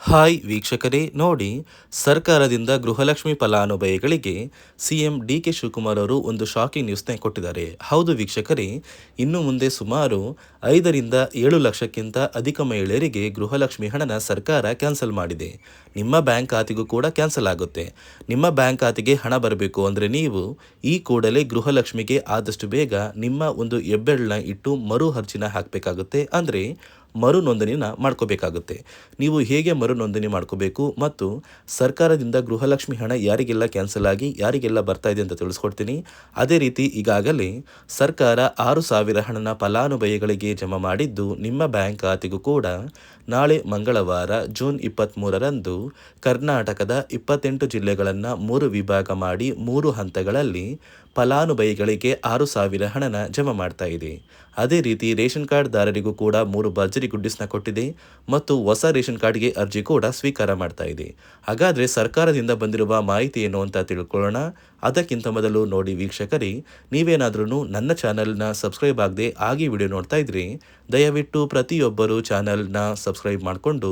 Hi ವೀಕ್ಷಕರೇ, ನೋಡಿ, ಸರ್ಕಾರದಿಂದ ಗೃಹಲಕ್ಷ್ಮಿ ಫಲಾನುಭವಿಗಳಿಗೆ ಸಿಎಂ ಡಿ.ಕೆ. ಶಿವಕುಮಾರ್ ಅವರು ಒಂದು ಶಾಕಿಂಗ್ ನ್ಯೂಸ್ನ ಕೊಟ್ಟಿದ್ದಾರೆ. ಹೌದು ವೀಕ್ಷಕರೇ, ಇನ್ನು ಮುಂದೆ ಸುಮಾರು 5ರಿಂದ 7 ಲಕ್ಷಕ್ಕಿಂತ ಅಧಿಕ ಮಹಿಳೆಯರಿಗೆ ಗೃಹಲಕ್ಷ್ಮಿ ಹಣನ ಸರ್ಕಾರ ಕ್ಯಾನ್ಸಲ್ ಮಾಡಿದೆ. ನಿಮ್ಮ ಬ್ಯಾಂಕ್ ಖಾತೆಗೂ ಕೂಡ ಕ್ಯಾನ್ಸಲ್ ಆಗುತ್ತೆ. ನಿಮ್ಮ ಬ್ಯಾಂಕ್ ಖಾತೆಗೆ ಹಣ ಬರಬೇಕು ಅಂದರೆ ನೀವು ಈ ಕೂಡಲೇ ಗೃಹಲಕ್ಷ್ಮಿಗೆ ಆದಷ್ಟು ಬೇಗ ನಿಮ್ಮ ಒಂದು ಹೆಬ್ಬೆರಳನ್ನ ಇಟ್ಟು ಮರು ಅರ್ಜಿನ ಹಾಕಬೇಕಾಗುತ್ತೆ. ಅಂದರೆ ಮರು ನೋಂದಣಿನ ಮಾಡ್ಕೋಬೇಕಾಗುತ್ತೆ. ನೀವು ಹೇಗೆ ಮರು ನೋಂದಣಿ ಮಾಡ್ಕೋಬೇಕು ಮತ್ತು ಸರ್ಕಾರದಿಂದ ಗೃಹಲಕ್ಷ್ಮಿ ಹಣ ಯಾರಿಗೆಲ್ಲ ಕ್ಯಾನ್ಸಲ್ ಆಗಿ ಯಾರಿಗೆಲ್ಲ ಬರ್ತಾ ಇದೆ ಅಂತ ತಿಳಿಸ್ಕೊಡ್ತೀನಿ. ಅದೇ ರೀತಿ ಈಗಾಗಲೇ ಸರ್ಕಾರ 6,000 ಹಣನ ಫಲಾನುಭವಿಗಳಿಗೆ ಜಮಾ ಮಾಡಿದ್ದು ನಿಮ್ಮ ಬ್ಯಾಂಕ್ ಖಾತೆಗೂ ಕೂಡ ನಾಳೆ ಮಂಗಳವಾರ ಜೂನ್ 23ರಂದು ಕರ್ನಾಟಕದ 28 ಜಿಲ್ಲೆಗಳನ್ನು 3 ವಿಭಾಗ ಮಾಡಿ 3 ಹಂತಗಳಲ್ಲಿ ಫಲಾನುಭವಿಗಳಿಗೆ 6,000 ಹಣನ ಜಮಾ ಮಾಡ್ತಾ ಇದೆ. ಅದೇ ರೀತಿ ರೇಷನ್ ಕಾರ್ಡ್ ದಾರರಿಗೂ ಕೂಡ 3 ಭರ್ಜರಿ ಗುಡ್ಡಿಸ್ನ ಕೊಟ್ಟಿದೆ ಮತ್ತು ಹೊಸ ರೇಷನ್ ಕಾರ್ಡ್ಗೆ ಅರ್ಜಿ ಕೂಡ ಸ್ವೀಕಾರ ಮಾಡ್ತಾ ಇದೆ. ಹಾಗಾದರೆ ಸರ್ಕಾರದಿಂದ ಬಂದಿರುವ ಮಾಹಿತಿ ಏನು ಅಂತ ತಿಳ್ಕೊಳ್ಳೋಣ. ಅದಕ್ಕಿಂತ ಮೊದಲು ನೋಡಿ ವೀಕ್ಷಕರೇ, ನೀವೇನಾದ್ರೂ ನನ್ನ ಚಾನಲ್ನ ಸಬ್ಸ್ಕ್ರೈಬ್ ಆಗದೆ ಆಗಿ ವಿಡಿಯೋ ನೋಡ್ತಾ ಇದ್ರಿ, ದಯವಿಟ್ಟು ಪ್ರತಿಯೊಬ್ಬರು ಚಾನಲ್ನ ಸಬ್ಸ್ಕ್ರೈಬ್ ಮಾಡಿಕೊಂಡು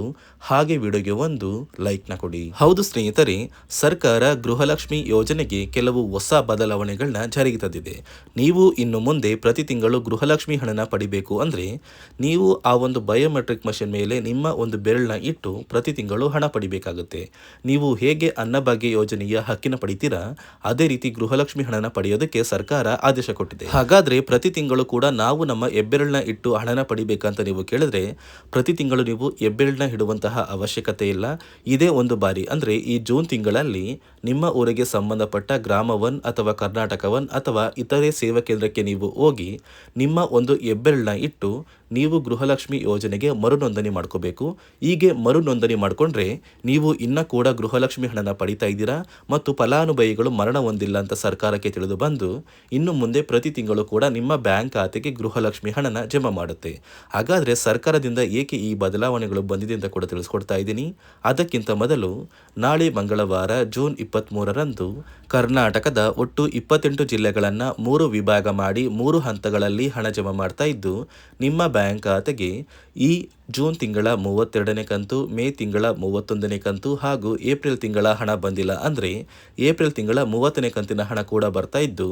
ಹಾಗೆ ವಿಡಿಯೋಗೆ ಒಂದು ಲೈಕ್ನ ಕೊಡಿ. ಹೌದು ಸ್ನೇಹಿತರೆ, ಸರ್ಕಾರ ಗೃಹಲಕ್ಷ್ಮಿ ಯೋಜನೆಗೆ ಕೆಲವು ಹೊಸ ಬದಲಾವಣೆಗಳನ್ನ ಜಾರಿಗೆ ತಂದಿದೆ. ನೀವು ಇನ್ನು ಮುಂದೆ ಪ್ರತಿ ತಿಂಗಳು ಗೃಹಲಕ್ಷ್ಮಿ ಹಣನ ಪಡಿಬೇಕು ಅಂದರೆ ನೀವು ಆ ಒಂದು ಬಯೋಮೆಟ್ರಿಕ್ ಮಷಿನ್ ಮೇಲೆ ನಿಮ್ಮ ಒಂದು ಬೆರಳನ್ನ ಇಟ್ಟು ಪ್ರತಿ ತಿಂಗಳು ಹಣ ಪಡಿಬೇಕಾಗುತ್ತೆ. ನೀವು ಹೇಗೆ ಅನ್ನಭಾಗ್ಯ ಯೋಜನೆಯ ಹಕ್ಕಿನ ಪಡಿತೀರಾ ಅದೇ ರೀತಿ ಗೃಹಲಕ್ಷ್ಮಿ ಹಣನ ಪಡೆಯೋದಕ್ಕೆ ಸರ್ಕಾರ ಆದೇಶ ಕೊಟ್ಟಿದೆ. ಹಾಗಾದ್ರೆ ಪ್ರತಿ ತಿಂಗಳು ಕೂಡ ನಾವು ನಮ್ಮ ಹೆಬ್ಬೆರಳನ್ನ ಇಟ್ಟು ಹಣನ ಪಡಿಬೇಕಂತ ನೀವು ಕೇಳಿದ್ರೆ ಪ್ರತಿ ತಿಂಗಳು ನೀವು ಹೆಬ್ಬೆರಳನ್ನ ಇಡುವಂತಹ ಅವಶ್ಯಕತೆ ಇಲ್ಲ. ಇದೇ ಒಂದು ಬಾರಿ ಅಂದ್ರೆ ಈ ಜೂನ್ ತಿಂಗಳಲ್ಲಿ ನಿಮ್ಮ ಊರಿಗೆ ಸಂಬಂಧಪಟ್ಟ ಗ್ರಾಮ 1 ಅಥವಾ ಕರ್ನಾಟಕ 1 ಅಥವಾ ಇತರೆ ಸೇವಾ ಕೇಂದ್ರಕ್ಕೆ ನೀವು ಹೋಗಿ ನಿಮ್ಮ ಒಂದು ಹೆಬ್ಬೆರಳನ್ನ ಇಟ್ಟು ನೀವು ಗೃಹಲಕ್ಷ್ಮಿ ಯೋಜನೆಗೆ ಮರು ನೋಂದಣಿ ಮಾಡ್ಕೋಬೇಕು. ಹೀಗೆ ಮರು ನೋಂದಣಿ ಮಾಡಿಕೊಂಡ್ರೆ ನೀವು ಇನ್ನ ಕೂಡ ಗೃಹಲಕ್ಷ್ಮಿ ಹಣನ ಪಡಿತಾ ಇದ್ದೀರಾ ಮತ್ತು ಫಲಾನುಭವಿಗಳು ಮರಣ ಹೊಂದಿಲ್ಲ ಅಂತ ಸರ್ಕಾರಕ್ಕೆ ತಿಳಿದು ಬಂದು ಇನ್ನು ಮುಂದೆ ಪ್ರತಿ ತಿಂಗಳು ಕೂಡ ನಿಮ್ಮ ಬ್ಯಾಂಕ್ ಖಾತೆಗೆ ಗೃಹಲಕ್ಷ್ಮಿ ಹಣನ ಜಮಾ ಮಾಡುತ್ತೆ. ಹಾಗಾದರೆ ಸರ್ಕಾರದಿಂದ ಏಕೆ ಈ ಬದಲಾವಣೆಗಳು ಬಂದಿದೆ ಅಂತ ಕೂಡ ತಿಳಿಸ್ಕೊಡ್ತಾ ಇದ್ದೀನಿ. ಅದಕ್ಕಿಂತ ಮೊದಲು ನಾಳೆ ಮಂಗಳವಾರ ಜೂನ್ 23ರಂದು ಕರ್ನಾಟಕದ ಒಟ್ಟು 28 ಜಿಲ್ಲೆಗಳನ್ನು 3 ವಿಭಾಗ ಮಾಡಿ 3 ಹಂತಗಳಲ್ಲಿ ಹಣ ಜಮಾ ಮಾಡ್ತಾ ಇದ್ದು ನಿಮ್ಮ ಬ್ಯಾಂಕ್ ಖಾತೆಗೆ ಈ ಜೂನ್ ತಿಂಗಳ 32ನೇ ಕಂತು, ಮೇ ತಿಂಗಳ 31ನೇ ಕಂತು ಹಾಗೂ ಏಪ್ರಿಲ್ ತಿಂಗಳ ಹಣ ಬಂದಿಲ್ಲ ಅಂದರೆ ಏಪ್ರಿಲ್ ತಿಂಗಳ 30ನೇ ಕಂತಿನ ಹಣ ಕೂಡ ಬರ್ತಾ ಇದ್ದು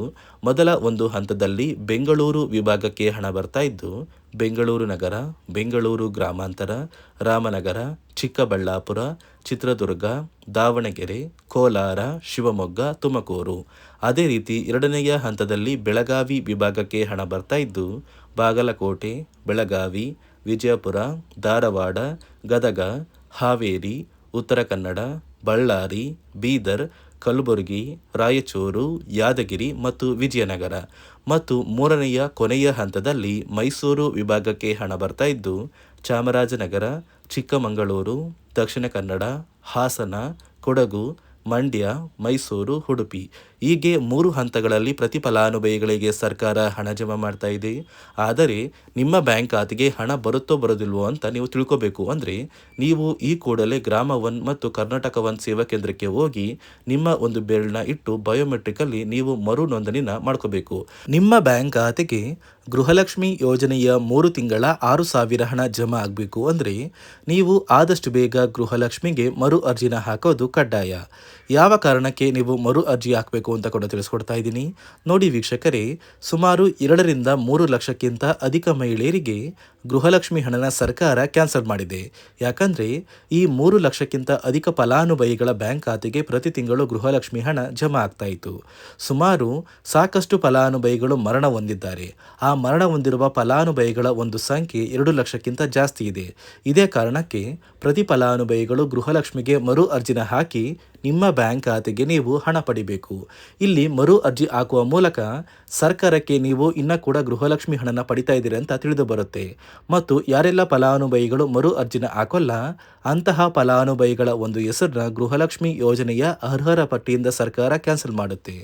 ಮೊದಲ ಒಂದು ಹಂತದಲ್ಲಿ ಬೆಂಗಳೂರು ವಿಭಾಗಕ್ಕೆ ಹಣ ಬರ್ತಾ ಇದ್ದು ಬೆಂಗಳೂರು ನಗರ, ಬೆಂಗಳೂರು ಗ್ರಾಮಾಂತರ, ರಾಮನಗರ, ಚಿಕ್ಕಬಳ್ಳಾಪುರ, ಚಿತ್ರದುರ್ಗ, ದಾವಣಗೆರೆ, ಕೋಲಾರ, ಶಿವಮೊಗ್ಗ, ತುಮಕೂರು. ಅದೇ ರೀತಿ 2ನೆಯ ಹಂತದಲ್ಲಿ ಬೆಳಗಾವಿ ವಿಭಾಗಕ್ಕೆ ಹಣ ಬರ್ತಾ ಇದ್ದು ಬಾಗಲಕೋಟೆ, ಬೆಳಗಾವಿ, ವಿಜಯಪುರ, ಧಾರವಾಡ, ಗದಗ, ಹಾವೇರಿ, ಉತ್ತರ ಕನ್ನಡ, ಬಳ್ಳಾರಿ, ಬೀದರ್, ಕಲಬುರಗಿ, ರಾಯಚೂರು, ಯಾದಗಿರಿ ಮತ್ತು ವಿಜಯನಗರ ಮತ್ತು 3ನೆಯ ಕೊನೆಯ ಹಂತದಲ್ಲಿ ಮೈಸೂರು ವಿಭಾಗಕ್ಕೆ ಹಣ ಬರ್ತಾ ಇದ್ದು ಚಾಮರಾಜನಗರ, ಚಿಕ್ಕಮಗಳೂರು, ದಕ್ಷಿಣ ಕನ್ನಡ, ಹಾಸನ, ಕೊಡಗು, ಮಂಡ್ಯ, ಮೈಸೂರು, ಉಡುಪಿ ಹೀಗೆ 3 ಹಂತಗಳಲ್ಲಿ ಪ್ರತಿ ಫಲಾನುಭವಿಗಳಿಗೆ ಸರ್ಕಾರ ಹಣ ಜಮಾ ಮಾಡ್ತಾ ಇದೆ. ಆದರೆ ನಿಮ್ಮ ಬ್ಯಾಂಕ್ ಖಾತೆಗೆ ಹಣ ಬರುತ್ತೋ ಬರೋದಿಲ್ವೋ ಅಂತ ನೀವು ತಿಳ್ಕೋಬೇಕು ಅಂದರೆ ನೀವು ಈ ಕೂಡಲೇ ಗ್ರಾಮ 1 ಮತ್ತು ಕರ್ನಾಟಕ 1 ಸೇವಾ ಕೇಂದ್ರಕ್ಕೆ ಹೋಗಿ ನಿಮ್ಮ ಒಂದು ಬೆರಳನ್ನ ಇಟ್ಟು ಬಯೋಮೆಟ್ರಿಕಲ್ಲಿ ನೀವು ಮರು ನೋಂದಣಿನ ಮಾಡ್ಕೋಬೇಕು. ನಿಮ್ಮ ಬ್ಯಾಂಕ್ ಖಾತೆಗೆ ಗೃಹಲಕ್ಷ್ಮಿ ಯೋಜನೆಯ 3 ತಿಂಗಳ 6,000 ಹಣ ಜಮಾ ಆಗಬೇಕು ಅಂದರೆ ನೀವು ಆದಷ್ಟು ಬೇಗ ಗೃಹಲಕ್ಷ್ಮಿಗೆ ಮರು ಅರ್ಜಿನ ಹಾಕೋದು ಕಡ್ಡಾಯ. ಯಾವ ಕಾರಣಕ್ಕೆ ನೀವು ಮರು ಅರ್ಜಿ ಹಾಕಬೇಕು ಅಂತ ಕೂಡ ತಿಳಿಸ್ಕೊಡ್ತಾ ಇದ್ದೀನಿ. ನೋಡಿ ವೀಕ್ಷಕರೇ, ಸುಮಾರು 2ರಿಂದ 3 ಲಕ್ಷಕ್ಕಿಂತ ಅಧಿಕ ಮಹಿಳೆಯರಿಗೆ ಗೃಹಲಕ್ಷ್ಮಿ ಹಣನ ಸರ್ಕಾರ ಕ್ಯಾನ್ಸಲ್ ಮಾಡಿದೆ. ಯಾಕಂದರೆ ಈ 3 ಲಕ್ಷಕ್ಕಿಂತ ಅಧಿಕ ಫಲಾನುಭವಿಗಳ ಬ್ಯಾಂಕ್ ಖಾತೆಗೆ ಪ್ರತಿ ತಿಂಗಳು ಗೃಹಲಕ್ಷ್ಮಿ ಹಣ ಜಮಾ ಆಗ್ತಾ ಇತ್ತು. ಸುಮಾರು ಸಾಕಷ್ಟು ಫಲಾನುಭವಿಗಳು ಮರಣ ಹೊಂದಿದ್ದಾರೆ. ಆ ಮರಣ ಹೊಂದಿರುವ ಫಲಾನುಭವಿಗಳ ಒಂದು ಸಂಖ್ಯೆ 2 ಲಕ್ಷಕ್ಕಿಂತ ಜಾಸ್ತಿ ಇದೆ. ಇದೇ ಕಾರಣಕ್ಕೆ ಪ್ರತಿ ಫಲಾನುಭವಿಗಳು ಗೃಹಲಕ್ಷ್ಮಿಗೆ ಮರು ಅರ್ಜಿನ ಹಾಕಿ ನಿಮ್ಮ ಬ್ಯಾಂಕ್ ಖಾತೆಗೆ ನೀವು ಹಣ ಪಡಿಬೇಕು. ಇಲ್ಲಿ ಮರು ಅರ್ಜಿ ಹಾಕುವ ಮೂಲಕ ಸರ್ಕಾರಕ್ಕೆ ನೀವು ಇನ್ನೂ ಕೂಡ ಗೃಹಲಕ್ಷ್ಮಿ ಹಣನ ಪಡಿತಾ ಇದ್ದೀರಿ ಅಂತ ತಿಳಿದು ಬರುತ್ತೆ. ಮತ್ತು ಯಾರೆಲ್ಲ ಫಲಾನುಭವಿಗಳು ಮರು ಅರ್ಜಿನ ಹಾಕೋಲ್ಲ ಅಂತಹ ಫಲಾನುಭವಿಗಳ ಒಂದು ಹೆಸರನ್ನ ಗೃಹಲಕ್ಷ್ಮಿ ಯೋಜನೆಯ ಅರ್ಹರ ಪಟ್ಟಿಯಿಂದ ಸರ್ಕಾರ ಕ್ಯಾನ್ಸಲ್ ಮಾಡುತ್ತೆ.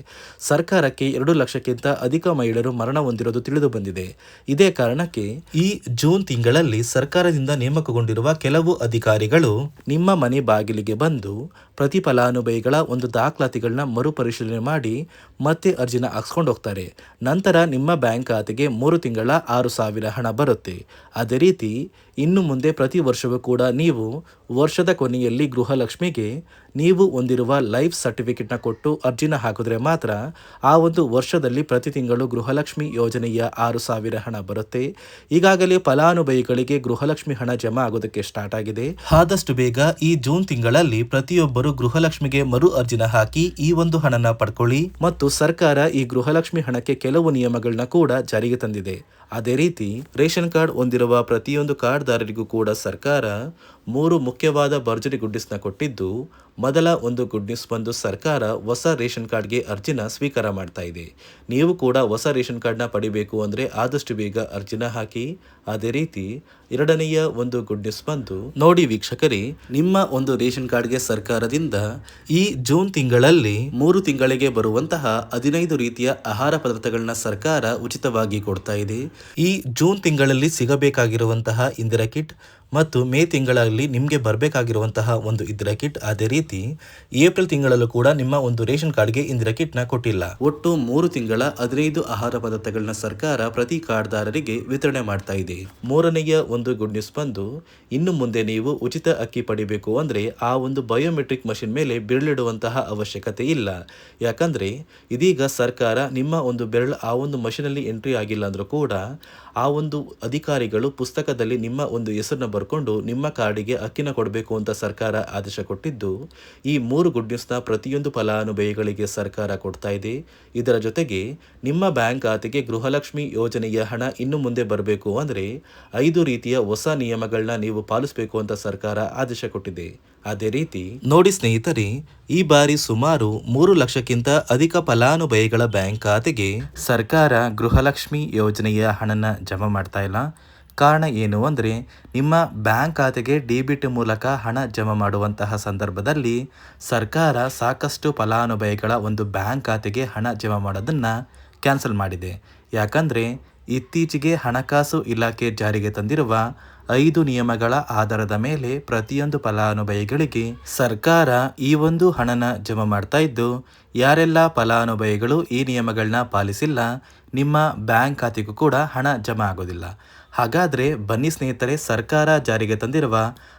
ಸರ್ಕಾರಕ್ಕೆ 2 ಲಕ್ಷಕ್ಕಿಂತ ಅಧಿಕ ಮಹಿಳೆಯರು ಮರಣ ಹೊಂದಿರೋದು ತಿಳಿದು ಬಂದಿದೆ. ಇದೇ ಕಾರಣಕ್ಕೆ ಈ ಜೂನ್ ತಿಂಗಳಲ್ಲಿ ಸರ್ಕಾರದಿಂದ ನೇಮಕಗೊಂಡಿರುವ ಕೆಲವು ಅಧಿಕಾರಿಗಳು ನಿಮ್ಮ ಮನೆ ಬಾಗಿಲಿಗೆ ಬಂದು ಪ್ರತಿ ಫಲಾನುಭವಿಗಳ ಒಂದು ದಾಖಲಾತಿಗಳನ್ನ ಮರುಪರಿಶೀಲನೆ ಮಾಡಿ ಮತ್ತೆ ಅರ್ಜಿನ ಹಾಕ್ಸ್ಕೊಂಡು ಹೋಗ್ತಾರೆ. ನಂತರ ನಿಮ್ಮ ಬ್ಯಾಂಕ್ ಖಾತೆಗೆ 3 ತಿಂಗಳ 6,000 ಹಣ ಬರುತ್ತೆ. ಅದೇ ರೀತಿ ಇನ್ನು ಮುಂದೆ ಪ್ರತಿ ವರ್ಷವೂ ಕೂಡ ನೀವು ವರ್ಷದ ಕೊನೆಯಲ್ಲಿ ಗೃಹಲಕ್ಷ್ಮಿಗೆ ನೀವು ಹೊಂದಿರುವ ಲೈಫ್ ಸರ್ಟಿಫಿಕೇಟ್ನ ಕೊಟ್ಟು ಅರ್ಜಿನ ಹಾಕಿದ್ರೆ ಮಾತ್ರ ಆ ಒಂದು ವರ್ಷದಲ್ಲಿ ಪ್ರತಿ ತಿಂಗಳು ಗೃಹಲಕ್ಷ್ಮಿ ಯೋಜನೆಯ 6,000 ಹಣ ಬರುತ್ತೆ. ಈಗಾಗಲೇ ಫಲಾನುಭವಿಗಳಿಗೆ ಗೃಹಲಕ್ಷ್ಮಿ ಹಣ ಜಮಾ ಆಗೋದಕ್ಕೆ ಸ್ಟಾರ್ಟ್ ಆಗಿದೆ. ಆದಷ್ಟು ಬೇಗ ಈ ಜೂನ್ ತಿಂಗಳಲ್ಲಿ ಪ್ರತಿಯೊಬ್ಬರು ಗೃಹಲಕ್ಷ್ಮಿಗೆ ಮರು ಅರ್ಜಿನ ಹಾಕಿ ಈ ಒಂದು ಹಣನ ಪಡ್ಕೊಳ್ಳಿ. ಮತ್ತು ಸರ್ಕಾರ ಈ ಗೃಹಲಕ್ಷ್ಮಿ ಹಣಕ್ಕೆ ಕೆಲವು ನಿಯಮಗಳನ್ನ ಕೂಡ ಜಾರಿಗೆ ತಂದಿದೆ. ಅದೇ ರೀತಿ ರೇಷನ್ ಕಾರ್ಡ್ ಹೊಂದಿರುವ ಪ್ರತಿಯೊಂದು ಕಾರ್ಡ್ದಾರರಿಗೂ ಕೂಡ ಸರ್ಕಾರ 3 ಮುಖ್ಯವಾದ ಭರ್ಜರಿ ಗುಡ್ ನ್ಯೂಸ್ನ ಕೊಟ್ಟಿದ್ದು, ಮೊದಲ ಒಂದು ಗುಡ್ ನ್ಯೂಸ್ ಬಂದು ಸರ್ಕಾರ ಹೊಸ ರೇಷನ್ ಕಾರ್ಡ್ಗೆ ಅರ್ಜಿನ ಸ್ವೀಕಾರ ಮಾಡ್ತಾ ಇದೆ. ನೀವು ಕೂಡ ಹೊಸ ರೇಷನ್ ಕಾರ್ಡ್ನ ಪಡಿಬೇಕು ಅಂದರೆ ಆದಷ್ಟು ಬೇಗ ಅರ್ಜಿನ ಹಾಕಿ. ಅದೇ ರೀತಿ ಎರಡನೆಯ ಒಂದು ಗುಡ್ ನ್ಯೂಸ್ ಬಂದು ನೋಡಿ ವೀಕ್ಷಕರೇ, ನಿಮ್ಮ ಒಂದು ರೇಷನ್ ಕಾರ್ಡ್ಗೆ ಸರ್ಕಾರದಿಂದ ಈ ಜೂನ್ ತಿಂಗಳಲ್ಲಿ 3 ತಿಂಗಳಿಗೆ ಬರುವಂತಹ 15 ರೀತಿಯ ಆಹಾರ ಪದಾರ್ಥಗಳನ್ನ ಸರ್ಕಾರ ಉಚಿತವಾಗಿ ಕೊಡ್ತಾ ಇದೆ. ಈ ಜೂನ್ ತಿಂಗಳಲ್ಲಿ ಸಿಗಬೇಕಾಗಿರುವಂತಹ ಇಂದಿರಾ ಕಿಟ್ ಮತ್ತು ಮೇ ತಿಂಗಳಲ್ಲಿ ನಿಮಗೆ ಬರಬೇಕಾಗಿರುವಂತಹ ಒಂದು ಇಂದಿರಾ ಕಿಟ್, ಅದೇ ರೀತಿ ಏಪ್ರಿಲ್ ತಿಂಗಳಲ್ಲೂ ಕೂಡ ನಿಮ್ಮ ಒಂದು ರೇಷನ್ ಕಾರ್ಡ್ಗೆ ಇಂದಿರಾ ಕಿಟ್ನ ಕೊಟ್ಟಿಲ್ಲ. ಒಟ್ಟು 3 ತಿಂಗಳ 15 ಆಹಾರ ಪದಾರ್ಥಗಳನ್ನ ಸರ್ಕಾರ ಪ್ರತಿ ಕಾರ್ಡ್ದಾರರಿಗೆ ವಿತರಣೆ ಮಾಡ್ತಾ ಇದೆ. ಮೂರನೆಯ ಒಂದು ಗುಡ್ ನ್ಯೂಸ್ ಬಂದು, ಇನ್ನು ಮುಂದೆ ನೀವು ಉಚಿತ ಅಕ್ಕಿ ಪಡಿಬೇಕು ಅಂದರೆ ಆ ಒಂದು ಬಯೋಮೆಟ್ರಿಕ್ ಮಷಿನ್ ಮೇಲೆ ಬೆರಳಿಡುವಂತಹ ಅವಶ್ಯಕತೆ ಇಲ್ಲ. ಯಾಕಂದರೆ ಇದೀಗ ಸರ್ಕಾರ ನಿಮ್ಮ ಒಂದು ಬೆರಳು ಆ ಒಂದು ಮಷಿನಲ್ಲಿ ಎಂಟ್ರಿ ಆಗಿಲ್ಲ ಅಂದರೂ ಕೂಡ ಆ ಒಂದು ಅಧಿಕಾರಿಗಳು ಪುಸ್ತಕದಲ್ಲಿ ನಿಮ್ಮ ಒಂದು ಹೆಸರನ್ನ ಬರ್ಕೊಂಡು ನಿಮ್ಮ ಕಾರ್ಡಿಗೆ ಅಕ್ಕಿನ ಕೊಡಬೇಕು ಅಂತ ಸರ್ಕಾರ ಆದೇಶ ಕೊಟ್ಟಿದ್ದು, ಈ 3 ಗುಡ್ ನ್ಯೂಸ್ನ ಪ್ರತಿಯೊಂದು ಫಲಾನುಭವಿಗಳಿಗೆ ಸರ್ಕಾರ ಕೊಡ್ತಾ ಇದೆ. ಇದರ ಜೊತೆಗೆ ನಿಮ್ಮ ಬ್ಯಾಂಕ್ ಖಾತೆಗೆ ಗೃಹಲಕ್ಷ್ಮಿ ಯೋಜನೆಯ ಹಣ ಇನ್ನು ಮುಂದೆ ಬರಬೇಕು ಅಂದರೆ 5 ರೀತಿಯ ಹೊಸ ನಿಯಮಗಳನ್ನ ನೀವು ಪಾಲಿಸಬೇಕು ಅಂತ ಸರ್ಕಾರ ಆದೇಶ ಕೊಟ್ಟಿದೆ. ಅದೇ ರೀತಿ ನೋಡಿ ಸ್ನೇಹಿತರೆ, ಈ ಬಾರಿ ಸುಮಾರು 3 ಲಕ್ಷಕ್ಕಿಂತ ಅಧಿಕ ಫಲಾನುಭವಿಗಳ ಬ್ಯಾಂಕ್ ಖಾತೆಗೆ ಸರ್ಕಾರ ಗೃಹಲಕ್ಷ್ಮಿ ಯೋಜನೆಯ ಹಣನ ಜಮಾ ಮಾಡ್ತಾ ಇಲ್ಲ. ಕಾರಣ ಏನು ಅಂದರೆ, ನಿಮ್ಮ ಬ್ಯಾಂಕ್ ಖಾತೆಗೆ ಡೆಬಿಟ್ ಮೂಲಕ ಹಣ ಜಮಾ ಮಾಡುವಂತಹ ಸಂದರ್ಭದಲ್ಲಿ ಸರ್ಕಾರ ಸಾಕಷ್ಟು ಫಲಾನುಭವಿಗಳ ಒಂದು ಬ್ಯಾಂಕ್ ಖಾತೆಗೆ ಹಣ ಜಮಾ ಮಾಡೋದನ್ನು ಕ್ಯಾನ್ಸಲ್ ಮಾಡಿದೆ. ಯಾಕಂದರೆ ಇತ್ತೀಚೆಗೆ ಹಣಕಾಸು ಇಲಾಖೆ ಜಾರಿಗೆ ತಂದಿರುವ 5 ನಿಯಮಗಳ ಆಧಾರದ ಮೇಲೆ ಪ್ರತಿಯೊಂದು ಫಲಾನುಭವಿಗಳಿಗೆ ಸರ್ಕಾರ ಈ ಒಂದು ಹಣನ ಜಮಾ ಮಾಡ್ತಾ ಇದ್ದು, ಯಾರೆಲ್ಲ ಫಲಾನುಭವಿಗಳು ಈ ನಿಯಮಗಳನ್ನ ಪಾಲಿಸಿಲ್ಲ ನಿಮ್ಮ ಬ್ಯಾಂಕ್ ಖಾತೆಗೂ ಕೂಡ ಹಣ ಜಮಾ ಆಗೋದಿಲ್ಲ. ಹಾಗಾದರೆ ಬನ್ನಿ ಸ್ನೇಹಿತರೆ, ಸರ್ಕಾರ ಜಾರಿಗೆ ತಂದಿರುವ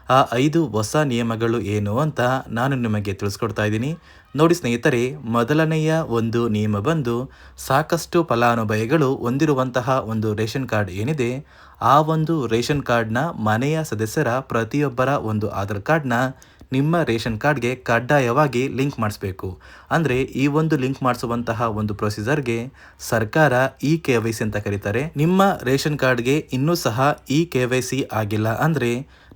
ಆ 5 ಹೊಸ ನಿಯಮಗಳು ಏನು ಅಂತ ನಾನು ನಿಮಗೆ ತಿಳಿಸ್ಕೊಡ್ತಾ ಇದ್ದೀನಿ. ನೋಡಿ ಸ್ನೇಹಿತರೆ, ಮೊದಲನೆಯ ಒಂದು ನಿಯಮ ಬಂದು, ಸಾಕಷ್ಟು ಫಲಾನುಭವಿಗಳು ಹೊಂದಿರುವಂತಹ ಒಂದು ರೇಷನ್ ಕಾರ್ಡ್ ಏನಿದೆ, ಆ ಒಂದು ರೇಷನ್ ಕಾರ್ಡ್ನ ಮನೆಯ ಸದಸ್ಯರ ಪ್ರತಿಯೊಬ್ಬರ ಒಂದು ಆಧಾರ್ ಕಾರ್ಡ್ನ ನಿಮ್ಮ ರೇಷನ್ ಕಾರ್ಡ್ಗೆ ಕಡ್ಡಾಯವಾಗಿ ಲಿಂಕ್ ಮಾಡಿಸ್ಬೇಕು. ಅಂದರೆ ಈ ಒಂದು ಲಿಂಕ್ ಮಾಡಿಸುವಂತಹ ಒಂದು ಪ್ರೊಸೀಜರ್ಗೆ ಸರ್ಕಾರ KYC ಅಂತ ಕರೀತಾರೆ. ನಿಮ್ಮ ರೇಷನ್ ಕಾರ್ಡ್ಗೆ ಇನ್ನೂ ಸಹ KYC ಆಗಿಲ್ಲ ಅಂದರೆ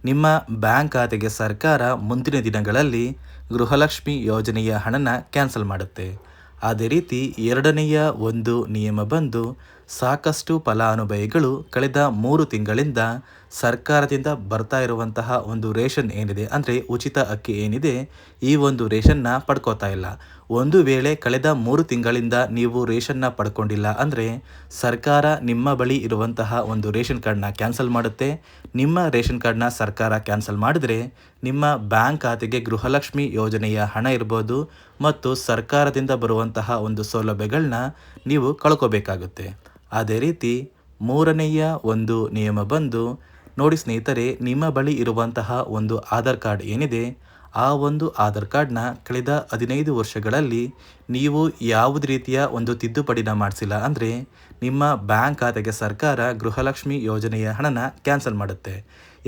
ನಿಮ್ಮ ಬ್ಯಾಂಕ್ ಖಾತೆಗೆ ಸರ್ಕಾರ ಮುಂದಿನ ದಿನಗಳಲ್ಲಿ ಗೃಹಲಕ್ಷ್ಮಿ ಯೋಜನೆಯ ಹಣನ ಕ್ಯಾನ್ಸಲ್ ಮಾಡುತ್ತೆ. ಅದೇ ರೀತಿ ಎರಡನೆಯ ಒಂದು ನಿಯಮ ಬಂದು, ಸಾಕಷ್ಟು ಫಲಾನುಭವಿಗಳು ಕಳೆದ 3 ತಿಂಗಳಿಂದ ಸರ್ಕಾರದಿಂದ ಬರ್ತಾ ಇರುವಂತಹ ಒಂದು ರೇಷನ್ ಏನಿದೆ, ಅಂದರೆ ಉಚಿತ ಅಕ್ಕಿ ಏನಿದೆ, ಈ ಒಂದು ರೇಷನ್ನ ಪಡ್ಕೋತಾ ಇಲ್ಲ. ಒಂದು ವೇಳೆ ಕಳೆದ 3 ತಿಂಗಳಿಂದ ನೀವು ರೇಷನ್ನ ಪಡ್ಕೊಂಡಿಲ್ಲ ಅಂದರೆ ಸರ್ಕಾರ ನಿಮ್ಮ ಬಳಿ ಇರುವಂತಹ ಒಂದು ರೇಷನ್ ಕಾರ್ಡ್ನ ಕ್ಯಾನ್ಸಲ್ ಮಾಡುತ್ತೆ. ನಿಮ್ಮ ರೇಷನ್ ಕಾರ್ಡ್ನ ಸರ್ಕಾರ ಕ್ಯಾನ್ಸಲ್ ಮಾಡಿದರೆ ನಿಮ್ಮ ಬ್ಯಾಂಕ್ ಖಾತೆಗೆ ಗೃಹಲಕ್ಷ್ಮಿ ಯೋಜನೆಯ ಹಣ ಇರ್ಬೋದು ಮತ್ತು ಸರ್ಕಾರದಿಂದ ಬರುವಂತಹ ಒಂದು ಸೌಲಭ್ಯಗಳನ್ನ ನೀವು ಕಳ್ಕೋಬೇಕಾಗುತ್ತೆ. ಅದೇ ರೀತಿ ಮೂರನೆಯ ಒಂದು ನಿಯಮ ಬಂದು, ನೋಡಿ ಸ್ನೇಹಿತರೆ, ನಿಮ್ಮ ಬಳಿ ಇರುವಂತಹ ಒಂದು ಆಧಾರ್ ಕಾರ್ಡ್ ಏನಿದೆ, ಆ ಒಂದು ಆಧಾರ್ ಕಾರ್ಡ್ನ ಕಳೆದ 15 ವರ್ಷಗಳಲ್ಲಿ ನೀವು ಯಾವುದೇ ರೀತಿಯ ಒಂದು ತಿದ್ದುಪಡಿನ ಮಾಡಿಸಿಲ್ಲ ಅಂದರೆ ನಿಮ್ಮ ಬ್ಯಾಂಕ್ ಖಾತೆಗೆ ಸರ್ಕಾರ ಗೃಹಲಕ್ಷ್ಮಿ ಯೋಜನೆಯ ಹಣನ ಕ್ಯಾನ್ಸಲ್ ಮಾಡುತ್ತೆ.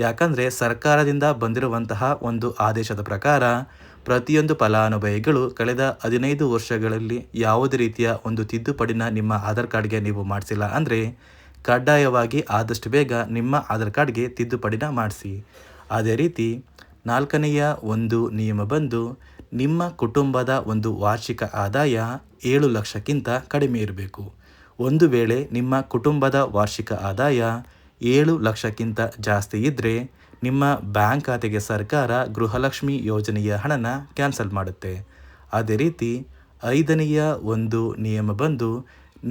ಯಾಕಂದರೆ ಸರ್ಕಾರದಿಂದ ಬಂದಿರುವಂತಹ ಒಂದು ಆದೇಶದ ಪ್ರಕಾರ ಪ್ರತಿಯೊಂದು ಫಲಾನುಭವಿಗಳು ಕಳೆದ 15 ವರ್ಷಗಳಲ್ಲಿ ಯಾವುದೇ ರೀತಿಯ ಒಂದು ತಿದ್ದುಪಡಿನ ನಿಮ್ಮ ಆಧಾರ್ ಕಾರ್ಡ್ಗೆ ನೀವು ಮಾಡಿಸಿಲ್ಲ ಅಂದರೆ ಕಡ್ಡಾಯವಾಗಿ ಆದಷ್ಟು ಬೇಗ ನಿಮ್ಮ ಆಧಾರ್ ಕಾರ್ಡ್ಗೆ ತಿದ್ದುಪಡಿನ ಮಾಡಿಸಿ. ಅದೇ ರೀತಿ ನಾಲ್ಕನೆಯ ಒಂದು ನಿಯಮ ಬಂದು, ನಿಮ್ಮ ಕುಟುಂಬದ ಒಂದು ವಾರ್ಷಿಕ ಆದಾಯ 7 ಲಕ್ಷಕ್ಕಿಂತ ಕಡಿಮೆ ಇರಬೇಕು. ಒಂದು ವೇಳೆ ನಿಮ್ಮ ಕುಟುಂಬದ ವಾರ್ಷಿಕ ಆದಾಯ 7 ಲಕ್ಷಕ್ಕಿಂತ ಜಾಸ್ತಿ ಇದ್ದರೆ ನಿಮ್ಮ ಬ್ಯಾಂಕ್ ಖಾತೆಗೆ ಸರ್ಕಾರ ಗೃಹಲಕ್ಷ್ಮಿ ಯೋಜನೆಯ ಹಣನ ಕ್ಯಾನ್ಸಲ್ ಮಾಡುತ್ತೆ. ಅದೇ ರೀತಿ 5ನೆಯ ಒಂದು ನಿಯಮ ಬಂದು,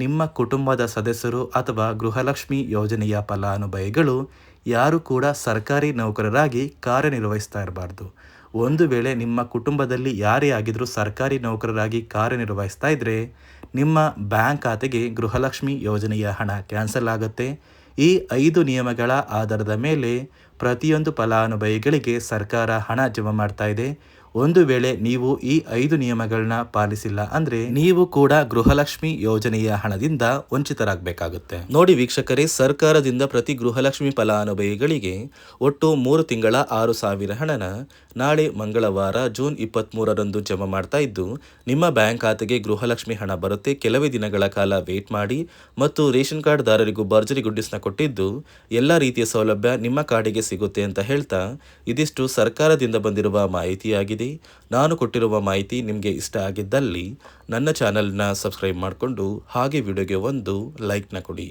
ನಿಮ್ಮ ಕುಟುಂಬದ ಸದಸ್ಯರು ಅಥವಾ ಗೃಹಲಕ್ಷ್ಮಿ ಯೋಜನೆಯ ಫಲಾನುಭವಿಗಳು ಯಾರು ಕೂಡ ಸರ್ಕಾರಿ ನೌಕರರಾಗಿ ಕಾರ್ಯನಿರ್ವಹಿಸ್ತಾ ಇರಬಾರ್ದು. ಒಂದು ವೇಳೆ ನಿಮ್ಮ ಕುಟುಂಬದಲ್ಲಿ ಯಾರೇ ಆಗಿದ್ರೂ ಸರ್ಕಾರಿ ನೌಕರರಾಗಿ ಕಾರ್ಯನಿರ್ವಹಿಸ್ತಾ ಇದ್ದರೆ ನಿಮ್ಮ ಬ್ಯಾಂಕ್ ಖಾತೆಗೆ ಗೃಹಲಕ್ಷ್ಮಿ ಯೋಜನೆಯ ಹಣ ಕ್ಯಾನ್ಸಲ್ ಆಗುತ್ತೆ. ಈ 5 ನಿಯಮಗಳ ಆಧಾರದ ಮೇಲೆ ಪ್ರತಿಯೊಂದು ಫಲಾನುಭವಿಗಳಿಗೆ ಸರ್ಕಾರ ಹಣ ಜಮಾ ಮಾಡ್ತಾ ಇದೆ. ಒಂದು ವೇಳೆ ನೀವು ಈ 5 ನಿಯಮಗಳನ್ನ ಪಾಲಿಸಿಲ್ಲ ಅಂದ್ರೆ ನೀವು ಕೂಡ ಗೃಹಲಕ್ಷ್ಮಿ ಯೋಜನೆಯ ಹಣದಿಂದ ವಂಚಿತರಾಗಬೇಕಾಗುತ್ತೆ. ನೋಡಿ ವೀಕ್ಷಕರೇ, ಸರ್ಕಾರದಿಂದ ಪ್ರತಿ ಗೃಹಲಕ್ಷ್ಮಿ ಫಲಾನುಭವಿಗಳಿಗೆ ಒಟ್ಟು 3 ತಿಂಗಳ 6,000 ಹಣನ ನಾಳೆ ಮಂಗಳವಾರ ಜೂನ್ 23ರಂದು ಜಮಾ ಮಾಡ್ತಾ ಇದ್ದು, ನಿಮ್ಮ ಬ್ಯಾಂಕ್ ಖಾತೆಗೆ ಗೃಹಲಕ್ಷ್ಮಿ ಹಣ ಬರುತ್ತೆ. ಕೆಲವೇ ದಿನಗಳ ಕಾಲ ವೇಟ್ ಮಾಡಿ. ಮತ್ತು ರೇಷನ್ ಕಾರ್ಡ್ ದಾರರಿಗೂ ಭರ್ಜರಿ ಗುಡ್ಡಿಸ್ನ ಕೊಟ್ಟಿದ್ದು ಎಲ್ಲ ರೀತಿಯ ಸೌಲಭ್ಯ ನಿಮ್ಮ ಕಾರ್ಡಿಗೆ ಸಿಗುತ್ತೆ ಅಂತ ಹೇಳ್ತಾ, ಇದಿಷ್ಟು ಸರ್ಕಾರದಿಂದ ಬಂದಿರುವ ಮಾಹಿತಿಯಾಗಿದೆ. ನಾನು ಕೊಟ್ಟಿರುವ ಮಾಹಿತಿ ನಿಮಗೆ ಇಷ್ಟ ಆಗಿದ್ದಲ್ಲಿ ನನ್ನ ಚಾನೆಲ್ನ ಸಬ್ಸ್ಕ್ರೈಬ್ ಮಾಡಿಕೊಂಡು ಹಾಗೆ ವಿಡಿಯೋಗೆ ಒಂದು ಲೈಕ್ನ ಕೊಡಿ.